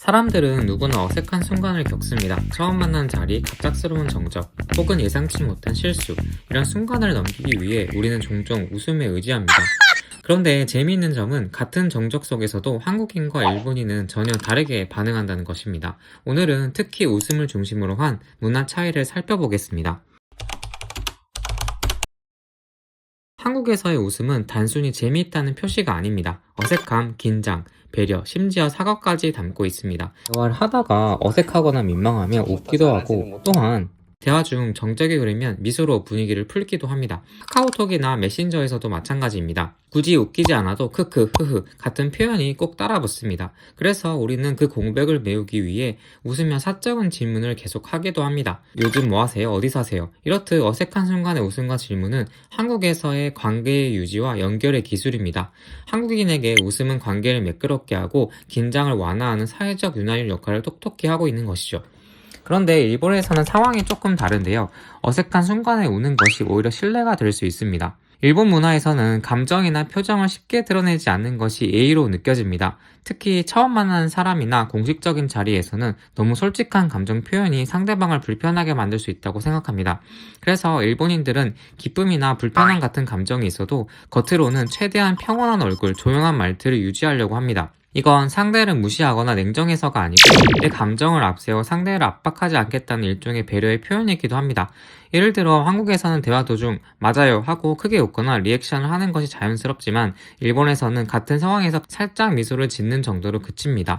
사람들은 누구나 어색한 순간을 겪습니다. 처음 만난 자리, 갑작스러운 정적, 혹은 예상치 못한 실수. 이런 순간을 넘기기 위해 우리는 종종 웃음에 의지합니다. 그런데 재미있는 점은 같은 정적 속에서도 한국인과 일본인은 전혀 다르게 반응한다는 것입니다. 오늘은 특히 웃음을 중심으로 한 문화 차이를 살펴보겠습니다. 한국에서의 웃음은 단순히 재미있다는 표시가 아닙니다. 어색함, 긴장, 배려, 심지어 사과까지 담고 있습니다. 대화를 하다가 어색하거나 민망하면 웃기도 하고, 또한 대화 중 정적이 흐르면 미소로 분위기를 풀기도 합니다. 카카오톡이나 메신저에서도 마찬가지입니다. 굳이 웃기지 않아도 크크, 흐흐 같은 표현이 꼭 따라 붙습니다. 그래서 우리는 그 공백을 메우기 위해 웃으며 사적인 질문을 계속 하기도 합니다. 요즘 뭐 하세요? 어디 사세요? 이렇듯 어색한 순간의 웃음과 질문은 한국에서의 관계의 유지와 연결의 기술입니다. 한국인에게 웃음은 관계를 매끄럽게 하고 긴장을 완화하는 사회적 윤활유 역할을 톡톡히 하고 있는 것이죠. 그런데 일본에서는 상황이 조금 다른데요. 어색한 순간에 우는 것이 오히려 신뢰가 될 수 있습니다. 일본 문화에서는 감정이나 표정을 쉽게 드러내지 않는 것이 예의로 느껴집니다. 특히 처음 만나는 사람이나 공식적인 자리에서는 너무 솔직한 감정 표현이 상대방을 불편하게 만들 수 있다고 생각합니다. 그래서 일본인들은 기쁨이나 불편함 같은 감정이 있어도 겉으로는 최대한 평온한 얼굴, 조용한 말투를 유지하려고 합니다. 이건 상대를 무시하거나 냉정해서가 아니고 내 감정을 앞세워 상대를 압박하지 않겠다는 일종의 배려의 표현이기도 합니다. 예를 들어 한국에서는 대화 도중 맞아요 하고 크게 웃거나 리액션을 하는 것이 자연스럽지만 일본에서는 같은 상황에서 살짝 미소를 짓는 정도로 그칩니다.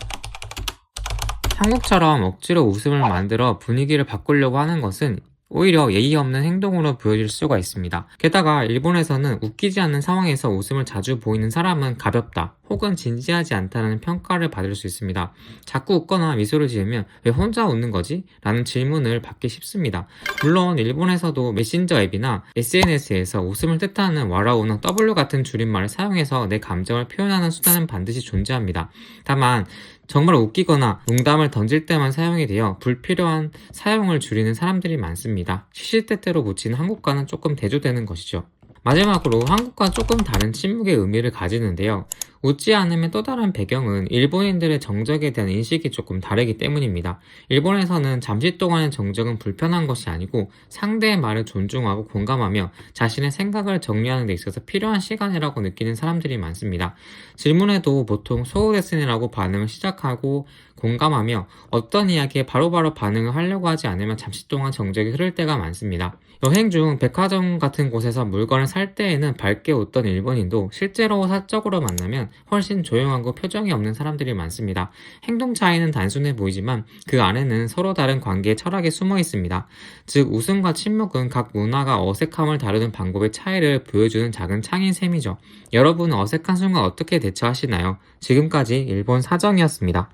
한국처럼 억지로 웃음을 만들어 분위기를 바꾸려고 하는 것은 오히려 예의 없는 행동으로 보여질 수가 있습니다. 게다가 일본에서는 웃기지 않는 상황에서 웃음을 자주 보이는 사람은 가볍다 혹은 진지하지 않다는 평가를 받을 수 있습니다. 자꾸 웃거나 미소를 지으면 왜 혼자 웃는 거지? 라는 질문을 받기 쉽습니다. 물론 일본에서도 메신저 앱이나 SNS에서 웃음을 뜻하는 와라우나 W 같은 줄임말을 사용해서 내 감정을 표현하는 수단은 반드시 존재합니다. 다만 정말 웃기거나 농담을 던질 때만 사용이 되어 불필요한 사용을 줄이는 사람들이 많습니다. 시시때때로 붙이는 한국과는 조금 대조되는 것이죠. 마지막으로 한국과 조금 다른 침묵의 의미를 가지는데요. 웃지 않으면 또 다른 배경은 일본인들의 정적에 대한 인식이 조금 다르기 때문입니다. 일본에서는 잠시 동안의 정적은 불편한 것이 아니고 상대의 말을 존중하고 공감하며 자신의 생각을 정리하는 데 있어서 필요한 시간이라고 느끼는 사람들이 많습니다. 질문에도 보통 소우데스네라고 반응을 시작하고 공감하며 어떤 이야기에 바로바로 반응을 하려고 하지 않으면 잠시 동안 정적이 흐를 때가 많습니다. 여행 중 백화점 같은 곳에서 물건을 살 때에는 밝게 웃던 일본인도 실제로 사적으로 만나면 훨씬 조용하고 표정이 없는 사람들이 많습니다. 행동 차이는 단순해 보이지만 그 안에는 서로 다른 관계의 철학이 숨어 있습니다. 즉 웃음과 침묵은 각 문화가 어색함을 다루는 방법의 차이를 보여주는 작은 창인 셈이죠. 여러분은 어색한 순간 어떻게 대처하시나요? 지금까지 일본 사정이었습니다.